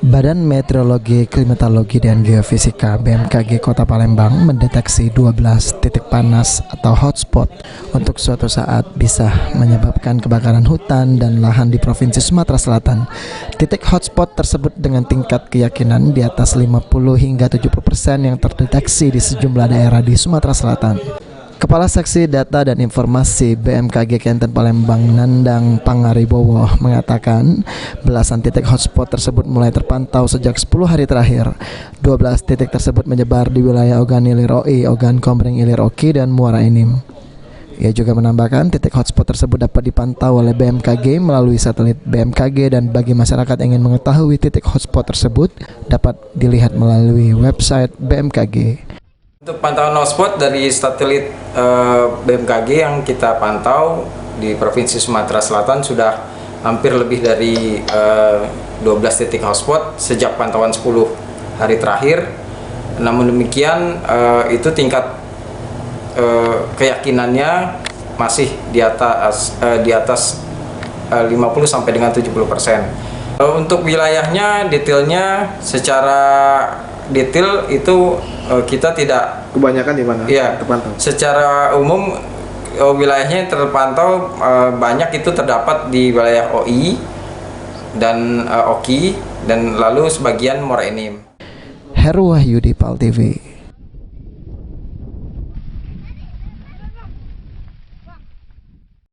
Badan Meteorologi, Klimatologi, dan Geofisika (BMKG) Kota Palembang mendeteksi 12 titik panas atau hotspot untuk suatu saat bisa menyebabkan kebakaran hutan dan lahan di Provinsi Sumatera Selatan. Titik hotspot tersebut dengan tingkat keyakinan di atas 50 hingga 70% yang terdeteksi di sejumlah daerah di Sumatera Selatan. Kepala Seksi Data dan Informasi BMKG Kenten Palembang, Nandang Pangaribowo, mengatakan belasan titik hotspot tersebut mulai terpantau sejak 10 hari terakhir. 12 titik tersebut menyebar di wilayah Ogan Ilir OI, Ogan Komering Ilir Oki, dan Muara Enim. Ia juga menambahkan titik hotspot tersebut dapat dipantau oleh BMKG melalui satelit BMKG, dan bagi masyarakat yang ingin mengetahui titik hotspot tersebut dapat dilihat melalui website BMKG. Untuk pantauan hotspot dari satelit BMKG yang kita pantau di Provinsi Sumatera Selatan sudah hampir lebih dari 12 titik hotspot sejak pantauan 10 hari terakhir. Namun demikian itu tingkat keyakinannya masih di atas 50 sampai dengan 70%. Untuk wilayahnya detailnya secara detail itu kita tidak kebanyakan di mana? Ya, terpantau. Secara umum wilayahnya yang terpantau banyak itu terdapat di wilayah OI dan Oki, dan lalu sebagian Muara Enim. Heru Wahyudi, PAL TV.